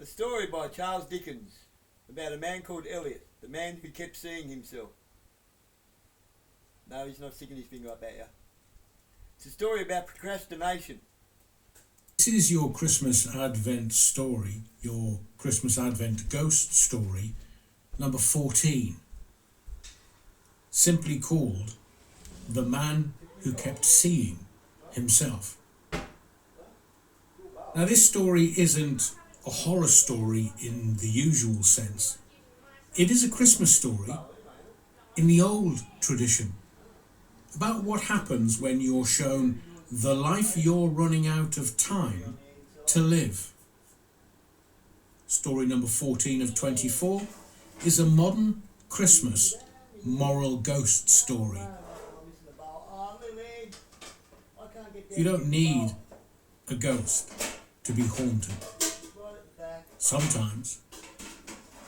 A story by Charles Dickens about a man called Elliot, the man who kept seeing himself. No, he's not sticking his finger up at you. It's a story about procrastination. This is your Christmas Advent story, your Christmas Advent ghost story, number 14. Simply called The Man Who Kept Seeing Himself. Now, this story isn't a horror story in the usual sense. It is a Christmas story in the old tradition about what happens when you're shown the life you're running out of time to live. Story number 14 of 24 is a modern Christmas moral ghost story. You don't need a ghost to be haunted. Sometimes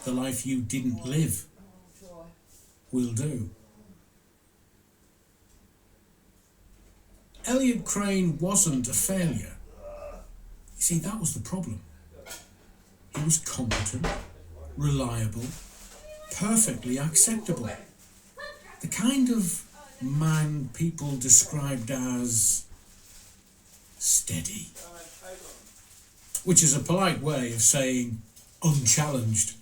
the life you didn't live will do. Elliot Crane wasn't a failure. You see, that was the problem. He was competent, reliable, perfectly acceptable. The kind of man people described as steady, which is a polite way of saying unchallenged.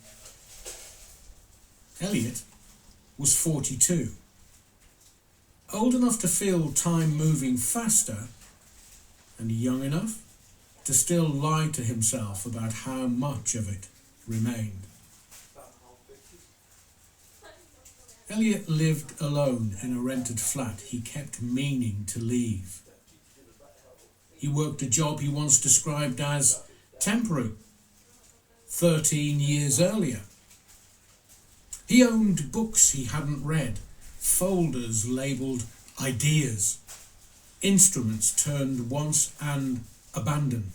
Elliot was 42. Old enough to feel time moving faster, and young enough to still lie to himself about how much of it remained. Elliot lived alone in a rented flat he kept meaning to leave. He worked a job he once described as temporary, 13 years earlier. He owned books he hadn't read, folders labelled ideas, instruments turned once and abandoned.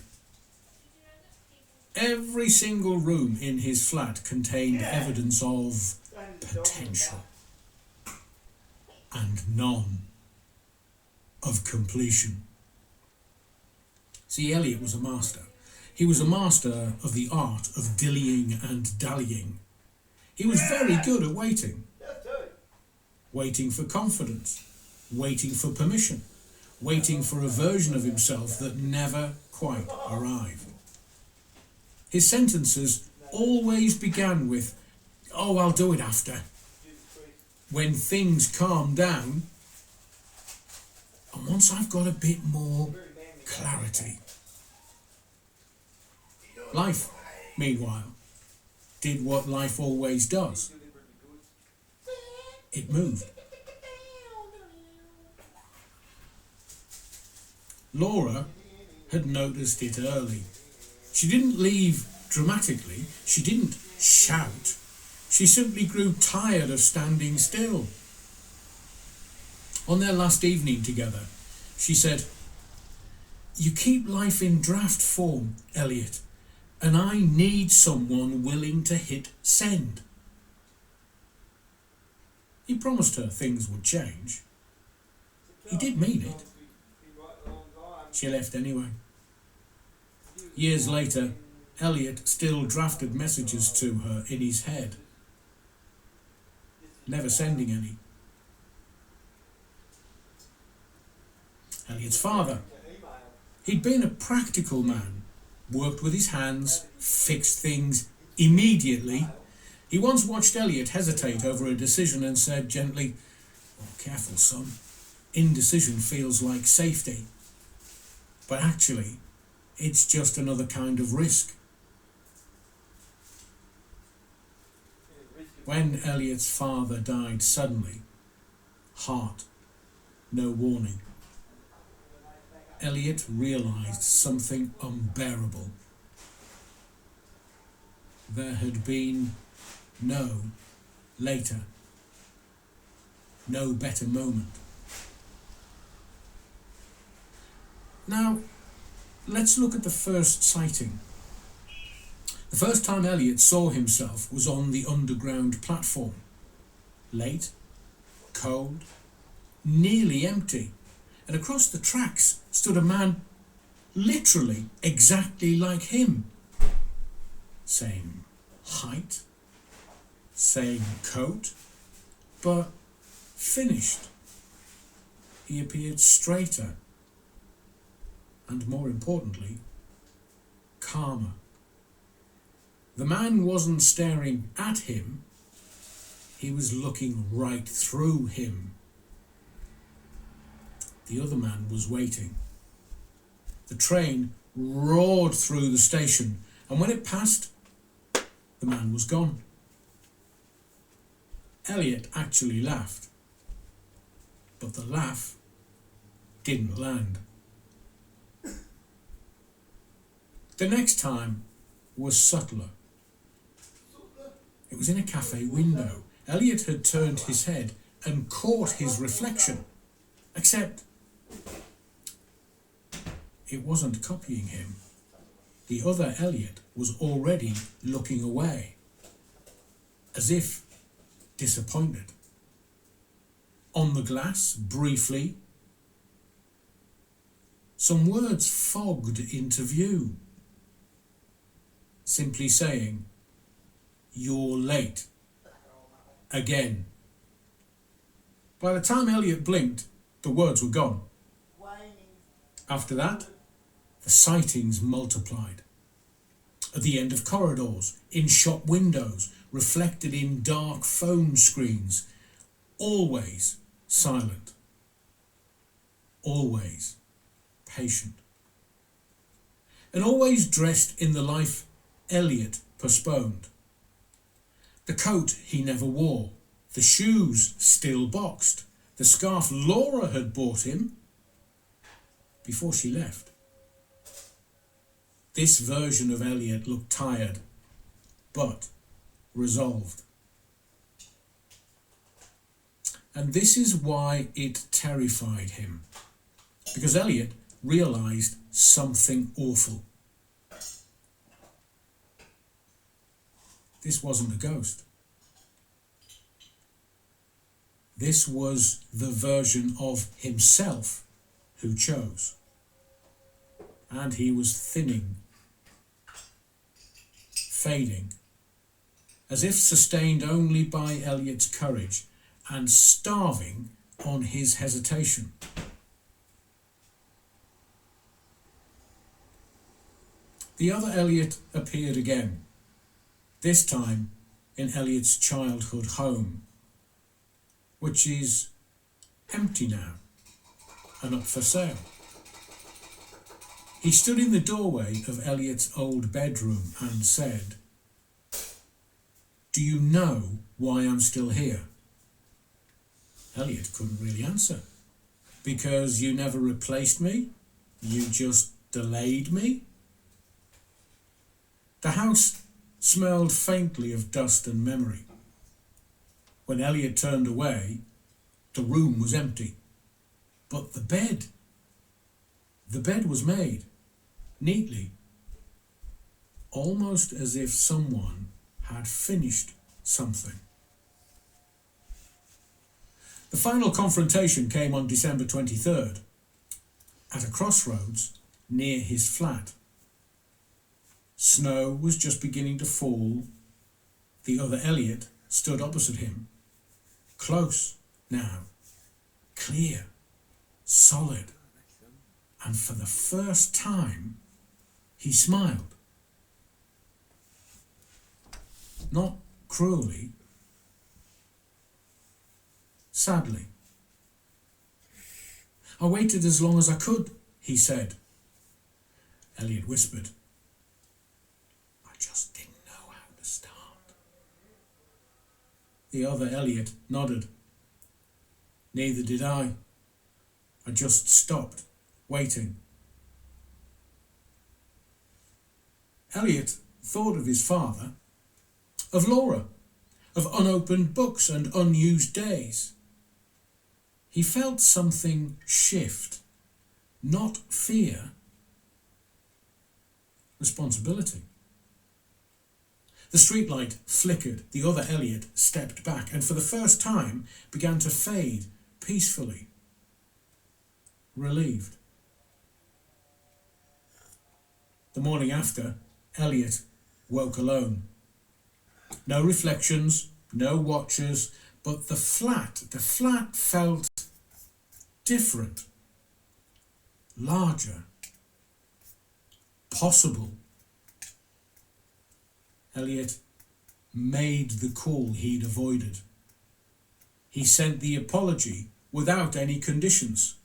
Every single room in his flat contained evidence of potential and none of completion. See, Elliot was a master. He was a master of the art of dillying and dallying. He was very good at waiting. Waiting for confidence, waiting for permission, waiting for a version of himself that never quite arrived. His sentences always began with, "Oh, I'll do it after." When things calm down, and once I've got a bit more clarity. Life, meanwhile, did what life always does. It moved. Laura had noticed it early. She didn't leave dramatically. She didn't shout. She simply grew tired of standing still. On their last evening together, she said, "You keep life in draft form, Elliot, and I need someone willing to hit send." He promised her things would change. He did mean it. She left anyway. Years later, Elliot still drafted messages to her in his head, never sending any. Elliot's father. He'd been a practical man, worked with his hands, fixed things immediately. He once watched Elliot hesitate over a decision and said gently, "Oh, careful, son. Indecision feels like safety. But actually, it's just another kind of risk." When Elliot's father died suddenly, heart, no warning, Elliot realised something unbearable. There had been no later, no better moment. Now, let's look at the first sighting. The first time Elliot saw himself was on the underground platform. Late, cold, nearly empty, and across the tracks stood a man literally exactly like him. same height, same coat, but finished. He appeared straighter and, more importantly, calmer. The man wasn't staring at him, he was looking right through him. The other man was waiting. The train roared through the station, and when it passed, the man was gone. Elliot actually laughed, but the laugh didn't land. The next time was subtler. It was in a cafe window. Elliot had turned his head and caught his reflection, except it wasn't copying him. The other Elliot was already looking away, as if disappointed. On the glass, briefly, some words fogged into view, simply saying, "You're late." Again. By the time Elliot blinked, the words were gone. After that, the sightings multiplied. At the end of corridors, in shop windows, reflected in dark phone screens, always silent, always patient, and always dressed in the life Elliot postponed. The coat he never wore, the shoes still boxed, the scarf Laura had bought him before she left. This version of Elliot looked tired, but resolved. And this is why it terrified him, because Elliot realised something awful. This wasn't a ghost. This was the version of himself who chose. And he was thinning, fading, as if sustained only by Elliot's courage and starving on his hesitation. The other Elliot appeared again, this time in Elliot's childhood home, which is empty now and up for sale. He stood in the doorway of Elliot's old bedroom and said, "Do you know why I'm still here?" Elliot couldn't really answer. "Because you never replaced me? You just delayed me?" The house smelled faintly of dust and memory. When Elliot turned away, the room was empty. But the bed was made, neatly, almost as if someone had finished something. The final confrontation came on December 23rd, at a crossroads near his flat. Snow was just beginning to fall. The other Elliot stood opposite him, close now, clear, solid, and for the first time he smiled. Not cruelly, sadly. "I waited as long as I could," he said. Elliot whispered, "I just didn't know how to start." The other Elliot nodded. "Neither did I. I just stopped, waiting." Elliot thought of his father, of Laura, of unopened books and unused days. He felt something shift, not fear, responsibility. The streetlight flickered. The other Elliot stepped back and for the first time began to fade peacefully, relieved. The morning after, Elliot woke alone. No reflections, no watchers, but the flat felt different, larger, possible. Elliot made the call he'd avoided. He sent the apology without any conditions.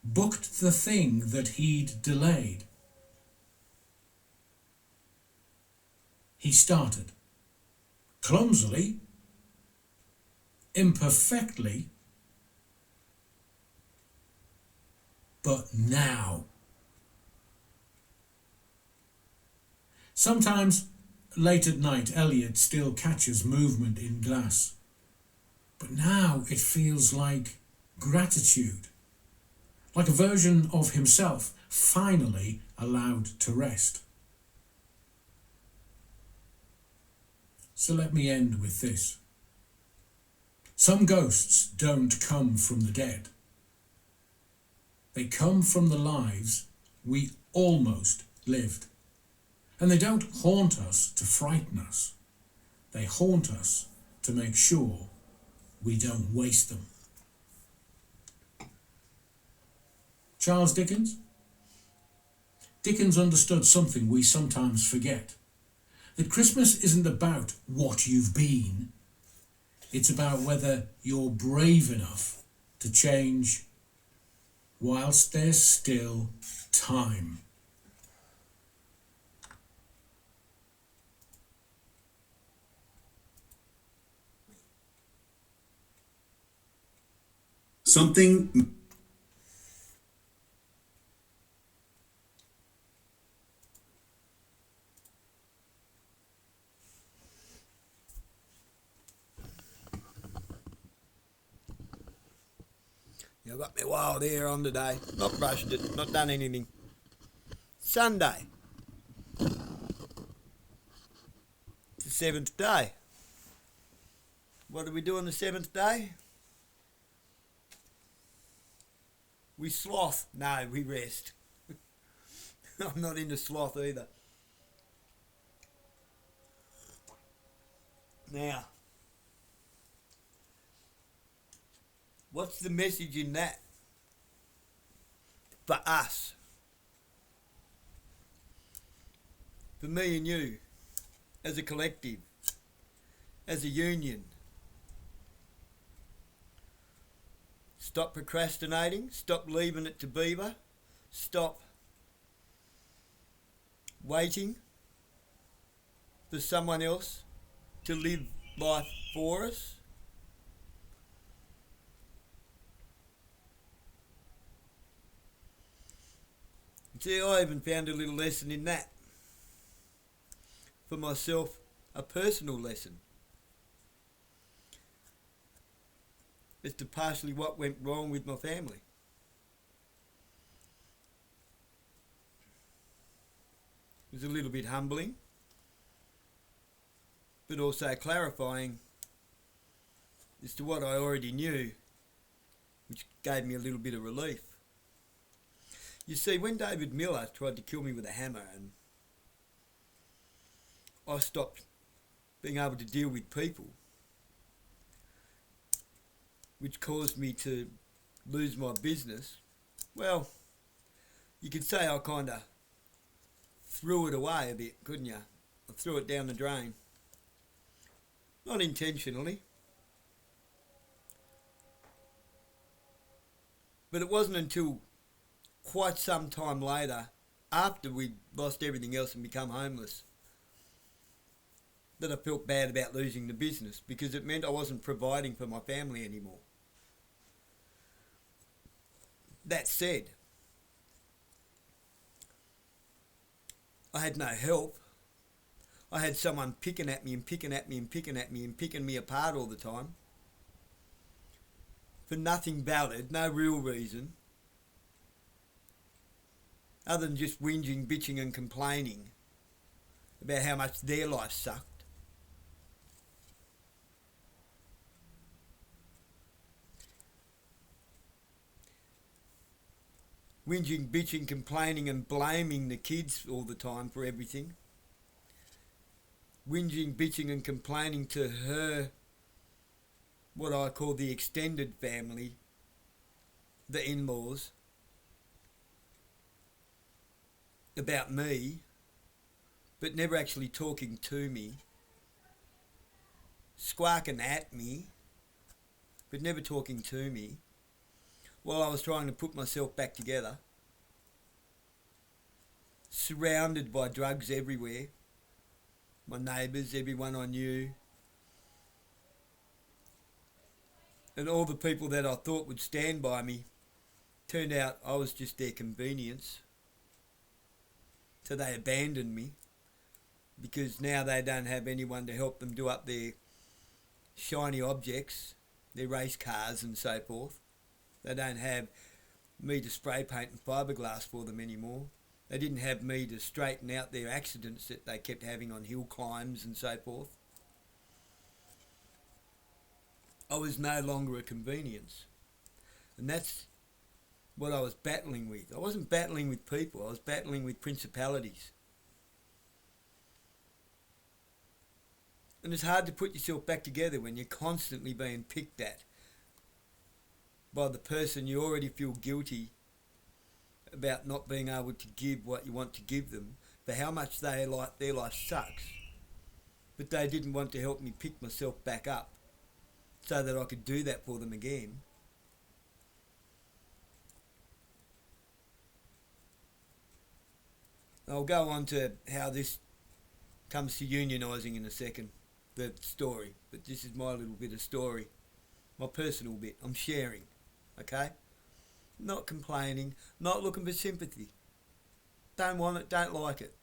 Booked the thing that he'd delayed. He started. Clumsily, imperfectly, but now. Sometimes, late at night, Elliot still catches movement in glass. But now it feels like gratitude. Like a version of himself finally allowed to rest. So let me end with this. Some ghosts don't come from the dead. They come from the lives we almost lived. And they don't haunt us to frighten us. They haunt us to make sure we don't waste them. Charles Dickens? Dickens understood something we sometimes forget. That Christmas isn't about what you've been. It's about whether you're brave enough to change whilst there's still time. Something I've got my wild hair on today. Not brushed it, not done anything. Sunday. It's the 7th day. What do we do on the 7th day? We sloth. No, we rest. I'm not into sloth either. Now, what's the message in that for us? For me and you, as a collective, as a union. Stop procrastinating, stop leaving it to Beaver, stop waiting for someone else to live life for us. See, I even found a little lesson in that. For myself, a personal lesson. As to partially what went wrong with my family. It was a little bit humbling, but also clarifying as to what I already knew, which gave me a little bit of relief. You see, when David Miller tried to kill me with a hammer and I stopped being able to deal with people, which caused me to lose my business, well, you could say I kind of threw it away a bit, couldn't you? I threw it down the drain. Not intentionally. But it wasn't until quite some time later, after we'd lost everything else and become homeless, that I felt bad about losing the business, because it meant I wasn't providing for my family anymore. That said, I had no help. I had someone picking at me and picking at me and picking at me and picking me apart all the time. For nothing valid, no real reason, other than just whinging, bitching and complaining about how much their life sucked. whinging, bitching, complaining and blaming the kids all the time for everything. Whinging, bitching and complaining to her, what I call the extended family, the in-laws, about me, but never actually talking to me, squawking at me, but never talking to me, while I was trying to put myself back together, surrounded by drugs everywhere, my neighbours, everyone I knew, and all the people that I thought would stand by me. Turned out I was just their convenience. So they abandoned me because now they don't have anyone to help them do up their shiny objects, their race cars and so forth. They don't have me to spray paint and fiberglass for them anymore. They didn't have me to straighten out their accidents that they kept having on hill climbs and so forth. I was no longer a convenience. And that's what I was battling with. I wasn't battling with people, I was battling with principalities. And it's hard to put yourself back together when you're constantly being picked at by the person you already feel guilty about not being able to give what you want to give them, for how much their life sucks. But they didn't want to help me pick myself back up so that I could do that for them again. I'll go on to how this comes to unionising in a second, the story. But this is my little bit of story, my personal bit. I'm sharing, okay? Not complaining, not looking for sympathy. Don't want it, don't like it.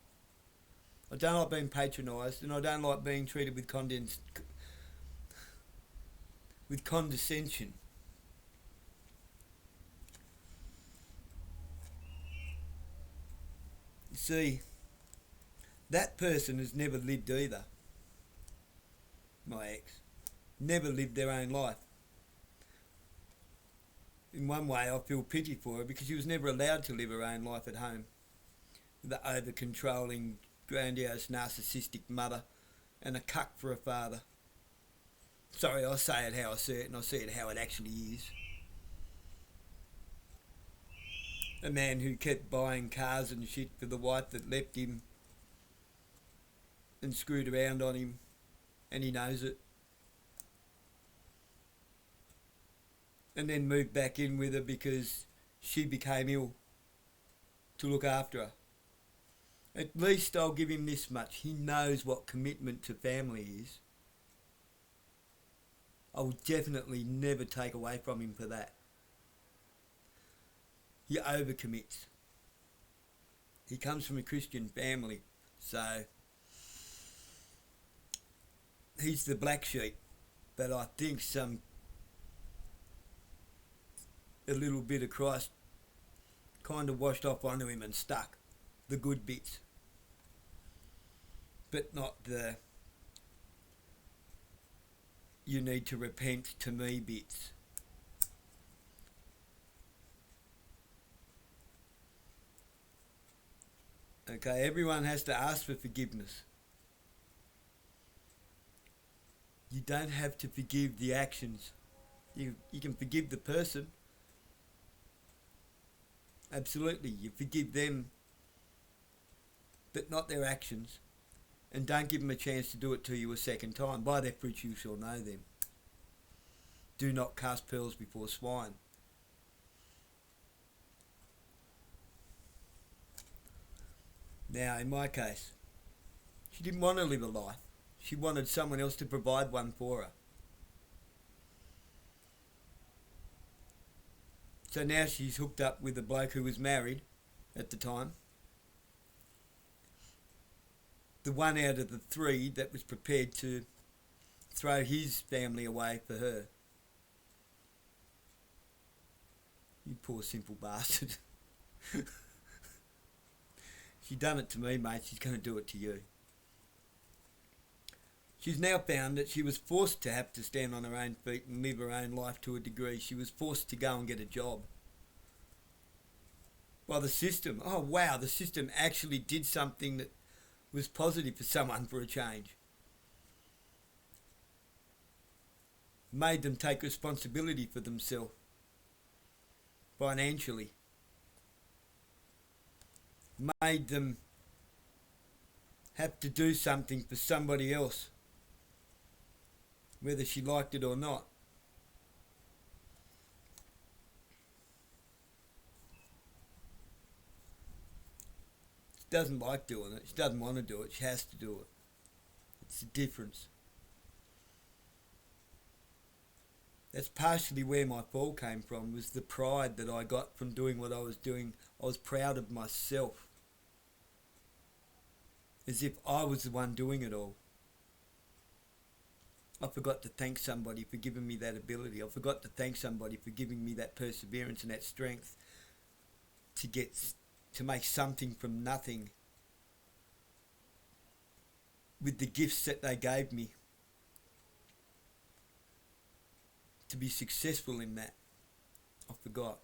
I don't like being patronised, and I don't like being treated with condescension. You see, that person has never lived either. My ex. Never lived their own life. In one way, I feel pity for her because she was never allowed to live her own life at home. The over-controlling, grandiose, narcissistic mother and a cuck for a father. Sorry, I say it how I see it, and I see it how it actually is. A man who kept buying cars and shit for the wife that left him and screwed around on him, and he knows it. And then moved back in with her because she became ill to look after her. At least I'll give him this much. He knows what commitment to family is. I will definitely never take away from him for that. He overcommits. He comes from a Christian family, so he's the black sheep. But I think a little bit of Christ kind of washed off onto him and stuck the good bits, but not the you need to repent to me bits. Okay, everyone has to ask for forgiveness. You don't have to forgive the actions. You can forgive the person. Absolutely, you forgive them, but not their actions. And don't give them a chance to do it to you a second time. By their fruits you shall know them. Do not cast pearls before swine. Now, in my case, she didn't want to live a life. She wanted someone else to provide one for her. So now she's hooked up with a bloke who was married at the time. The one out of the three that was prepared to throw his family away for her. You poor simple bastard. She done it to me, mate. She's going to do it to you. She's now found that she was forced to have to stand on her own feet and live her own life to a degree. She was forced to go and get a job. by the system. Oh wow, the system actually did something that was positive for someone for a change. Made them take responsibility for themselves financially. Made them have to do something for somebody else, whether she liked it or not. She doesn't like doing it. She doesn't want to do it. She has to do it. It's the difference. That's partially where my fall came from, was the pride that I got from doing what I was doing. I was proud of myself, as if I was the one doing it all. I forgot to thank somebody for giving me that ability. I forgot to thank somebody for giving me that perseverance and that strength to make something from nothing with the gifts that they gave me, to be successful in that. I forgot.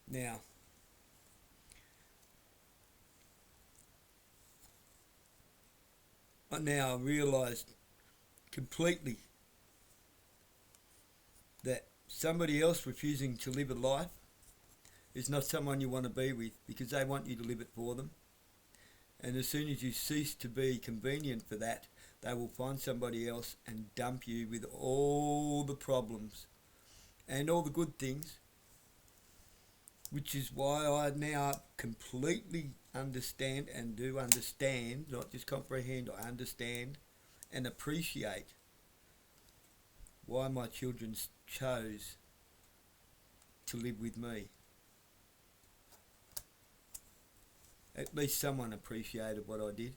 Now, I realised completely that somebody else refusing to live a life is not someone you want to be with, because they want you to live it for them. And as soon as you cease to be convenient for that, they will find somebody else and dump you with all the problems and all the good things, which is why I now completely understand and do understand, not just comprehend, I understand and appreciate why my children chose to live with me. At least someone appreciated what I did.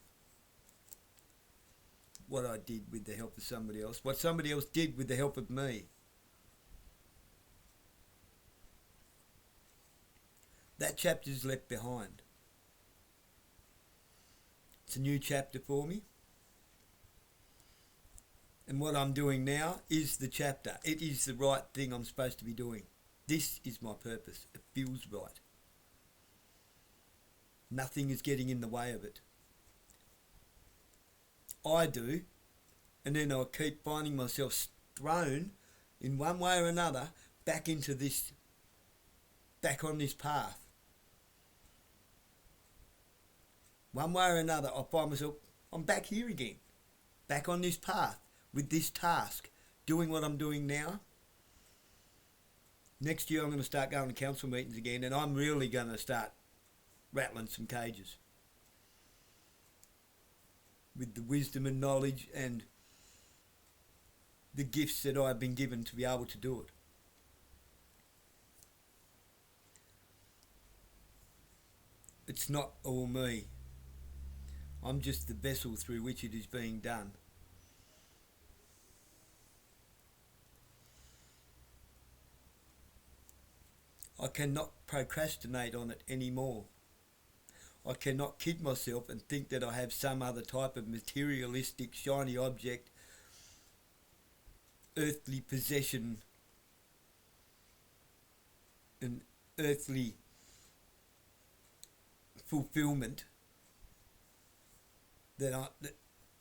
What I did with the help of somebody else. What somebody else did with the help of me. That chapter's left behind. It's a new chapter for me. And what I'm doing now is the chapter. It is the right thing I'm supposed to be doing. This is my purpose. It feels right. Nothing is getting in the way of it. I do, and then I'll keep finding myself thrown in one way or another back on this path. One way or another, I find myself, I'm back here again, back on this path with this task, doing what I'm doing now. Next year I'm going to start going to council meetings again, and I'm really going to start rattling some cages with the wisdom and knowledge and the gifts that I've been given to be able to do it. It's not all me. I'm just the vessel through which it is being done. I cannot procrastinate on it anymore. I cannot kid myself and think that I have some other type of materialistic, shiny object, earthly possession, and earthly fulfillment that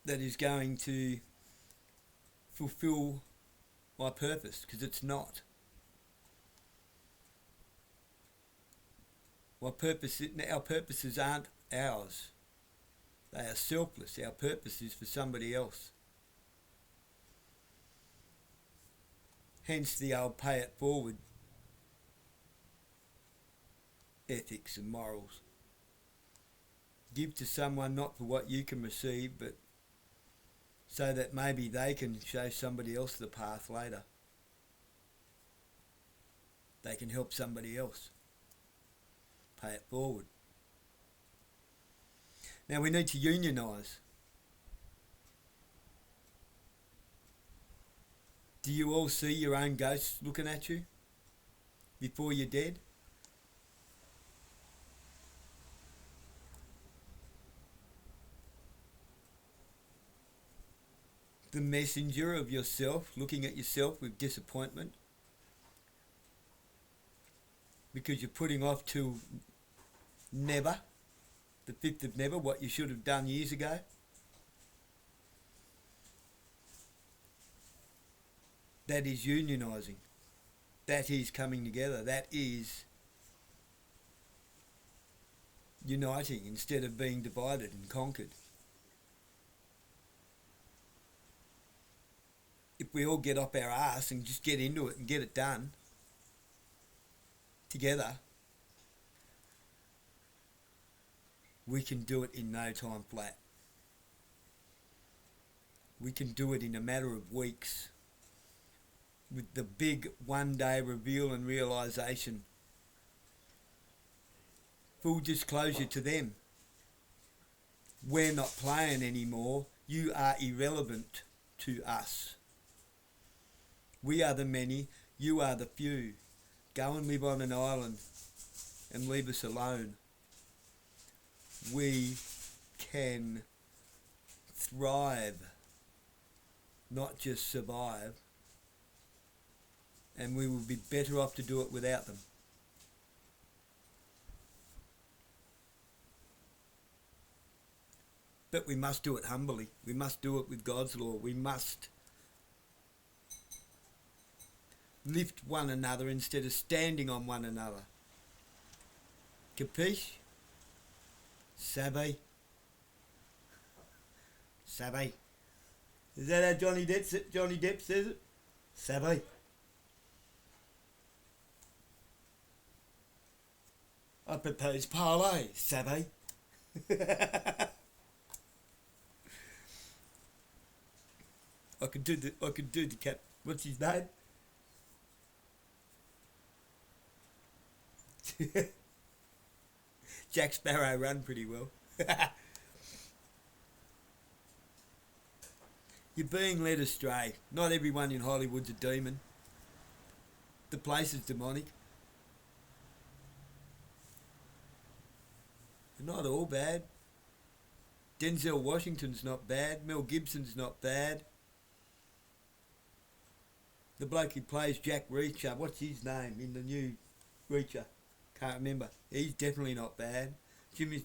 is going to fulfill my purpose, because it's not. Our purposes aren't ours. They are selfless. Our purpose is for somebody else. Hence the old pay it forward ethics and morals. Give to someone not for what you can receive, but so that maybe they can show somebody else the path later. They can help somebody else. Pay it forward. Now we need to unionize. Do you all see your own ghosts looking at you before you're dead? The messenger of yourself looking at yourself with disappointment. because you're putting off till never, the 5th of never, what you should have done years ago. That is unionising. That is coming together. That is uniting instead of being divided and conquered. If we all get up our arse and just get into it and get it done together, we can do it in no time flat. We can do it in a matter of weeks with the big one-day reveal and realisation. Full disclosure to them. We're not playing anymore. You are irrelevant to us. We are the many, you are the few. Go and live on an island and leave us alone. We can thrive, not just survive, and we will be better off to do it without them. But we must do it humbly. We must do it with God's law. We must lift one another instead of standing on one another. Capiche? Savvy? Savvy? Is that how Johnny Depp says it? Savvy? I propose parlay, savvy? I could do the cap. What's his name? Jack Sparrow run pretty well. You're being led astray. Not everyone in Hollywood's a demon. The place is demonic. They're not all bad. Denzel Washington's not bad. Mel Gibson's not bad. The bloke who plays Jack Reacher, what's his name in the new Reacher? Can't remember. He's definitely not bad. Jim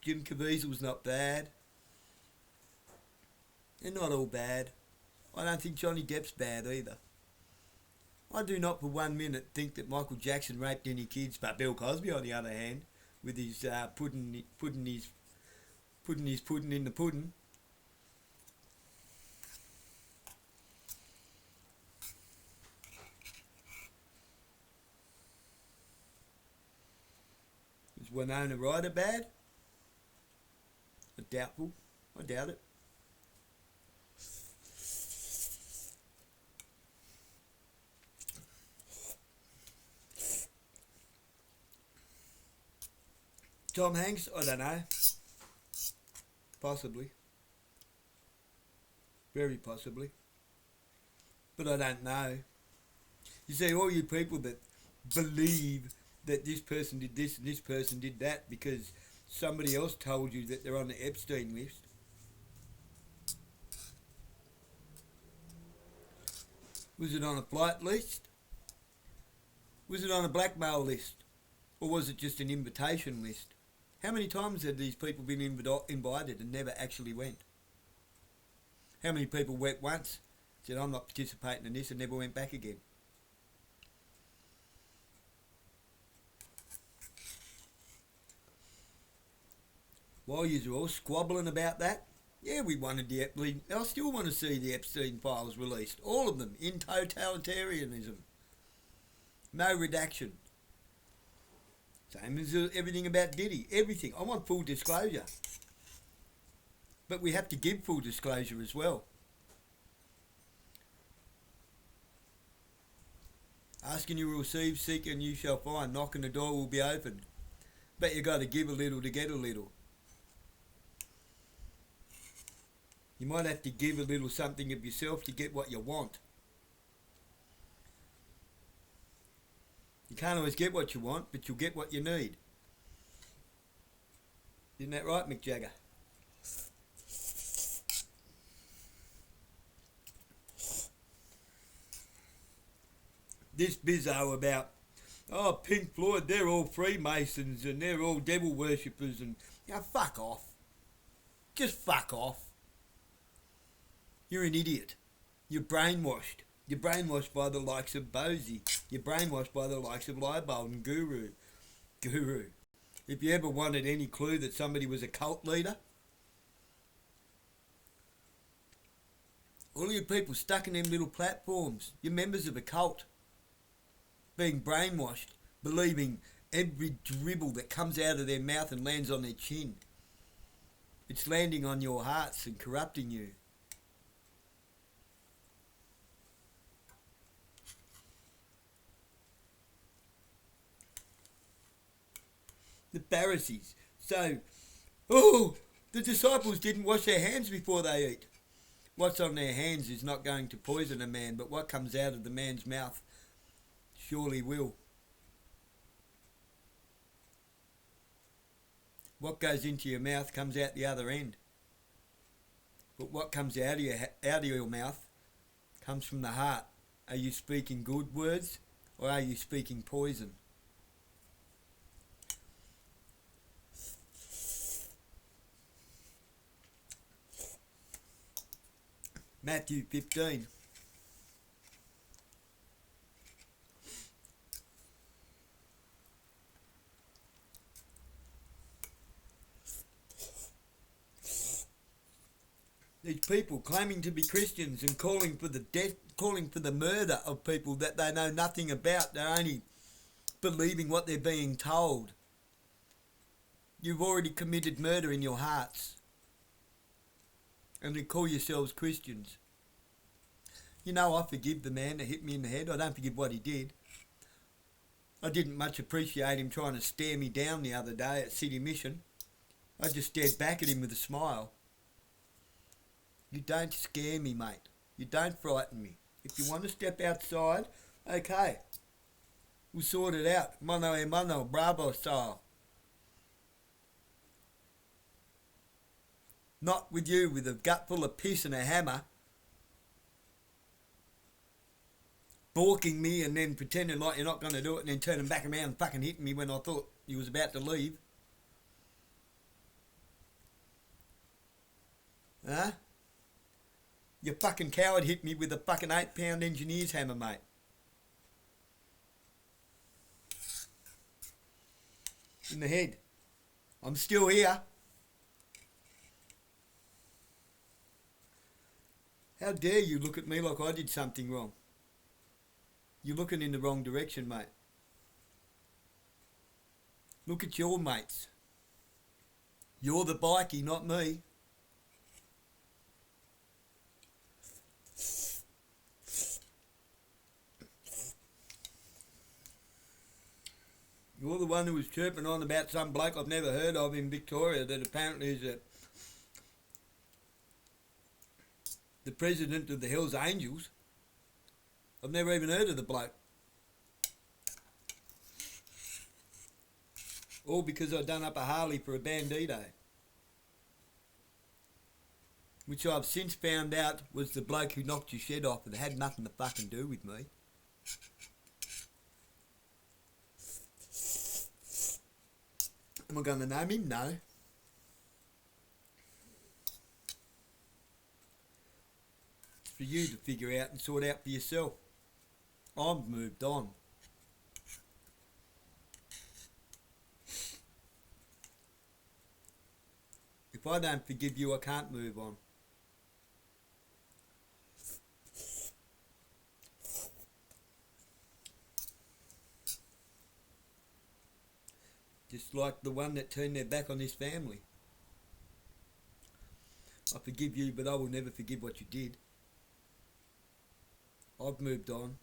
Caviezel's not bad. They're not all bad. I don't think Johnny Depp's bad either. I do not for 1 minute think that Michael Jackson raped any kids, but Bill Cosby, on the other hand, with his putting his pudding in the pudding. Is Winona Ryder bad? Doubtful. I doubt it. Tom Hanks? I don't know. Possibly. Very possibly. But I don't know. You see, all you people that believe that this person did this and this person did that because somebody else told you that they're on the Epstein list. Was it on a flight list? Was it on a blackmail list? Or was it just an invitation list? How many times have these people been invited and never actually went? How many people went once, said I'm not participating in this and never went back again? While you were all squabbling about that, yeah, we wanted the Epstein. I still want to see the Epstein files released. All of them, in totalitarianism. No redaction. Same as everything about Diddy. Everything. I want full disclosure. But we have to give full disclosure as well. Ask and you will receive, seek and you shall find, knock and the door will be opened. But you got to give a little to get a little. You might have to give a little something of yourself to get what you want. You can't always get what you want, but you'll get what you need. Isn't that right, Mick Jagger? This bizzo about Oh, Pink Floyd, they're all Freemasons and they're all devil worshippers and... fuck off. Just fuck off. You're an idiot. You're brainwashed. You're brainwashed by the likes of Bosie. You're brainwashed by the likes of Leibold and Guru. If you ever wanted any clue that somebody was a cult leader, all you people stuck in them little platforms, you're members of a cult, being brainwashed, believing every dribble that comes out of their mouth and lands on their chin. It's landing on your hearts and corrupting you. The Pharisees. So, the disciples didn't wash their hands before they eat. What's on their hands is not going to poison a man, but what comes out of the man's mouth surely will. What goes into your mouth comes out the other end. But what comes out of your mouth comes from the heart. Are you speaking good words or are you speaking poison? Matthew 15. These people claiming to be Christians and calling for the death, calling for the murder of people that they know nothing about. They're only believing what they're being told. You've already committed murder in your hearts. And they call yourselves Christians. You know, I forgive the man that hit me in the head. I don't forgive what he did. I didn't much appreciate him trying to stare me down the other day at City Mission. I just stared back at him with a smile. You don't scare me, mate. You don't frighten me. If you want to step outside, okay. We'll sort it out. Mano a mano, bravo style. Not with you with a gut full of piss and a hammer, balking me and then pretending like you're not going to do it and then turning back around and fucking hitting me when I thought you was about to leave. Huh? You fucking coward hit me with a fucking 8-pound engineer's hammer, mate. In the head. I'm still here. How dare you look at me like I did something wrong? You're looking in the wrong direction, mate. Look at your mates. You're the bikie, not me. You're the one who was chirping on about some bloke I've never heard of in Victoria that apparently is the president of the Hells Angels. I've never even heard of the bloke. All because I done up a Harley for a Bandito. Which I've since found out was the bloke who knocked your shed off and had nothing to fucking do with me. Am I going to name him? No. It's for you to figure out and sort out for yourself. I've moved on. If I don't forgive you, I can't move on. Just like the one that turned their back on this family. I forgive you, but I will never forgive what you did. I've moved on.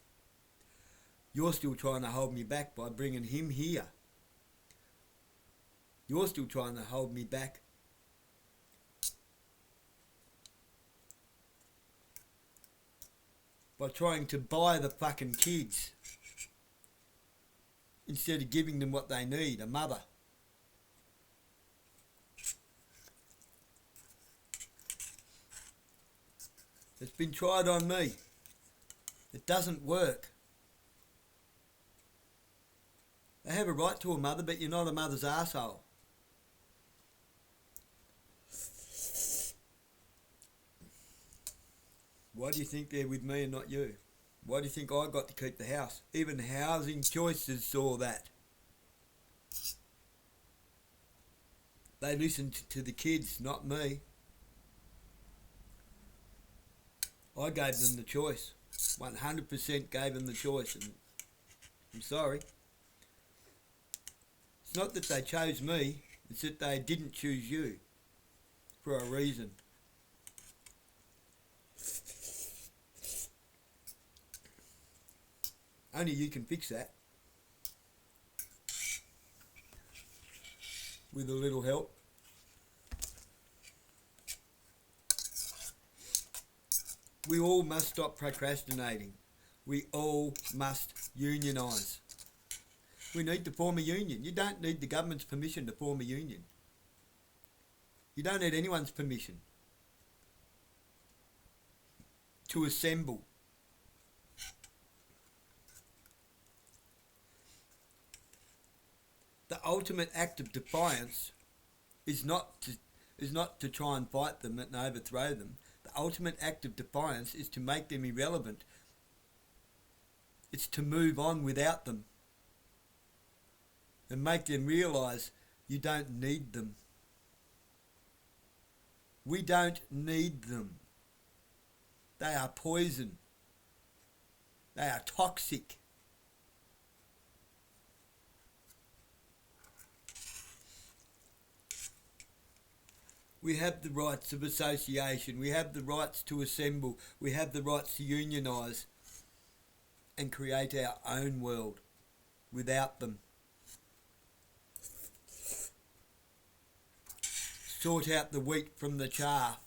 You're still trying to hold me back by bringing him here. You're still trying to hold me back. By trying to buy the fucking kids. Instead of giving them what they need, a mother. It's been tried on me. It doesn't work. They have a right to a mother, but you're not a mother's arsehole. Why do you think they're with me and not you? Why do you think I got to keep the house? Even Housing Choices saw that. They listened to the kids, not me. I gave them the choice. 100% gave them the choice. And I'm sorry. It's not that they chose me, it's that they didn't choose you for a reason. Only you can fix that. With a little help. We all must stop procrastinating. We all must unionise. We need to form a union. You don't need the government's permission to form a union. You don't need anyone's permission to assemble. The ultimate act of defiance is not to try and fight them and overthrow them. The ultimate act of defiance is to make them irrelevant. It's to move on without them and make them realise you don't need them. We don't need them. They are poison. They are toxic. We have the rights of association. We have the rights to assemble. We have the rights to unionise and create our own world without them. Sort out the wheat from the chaff.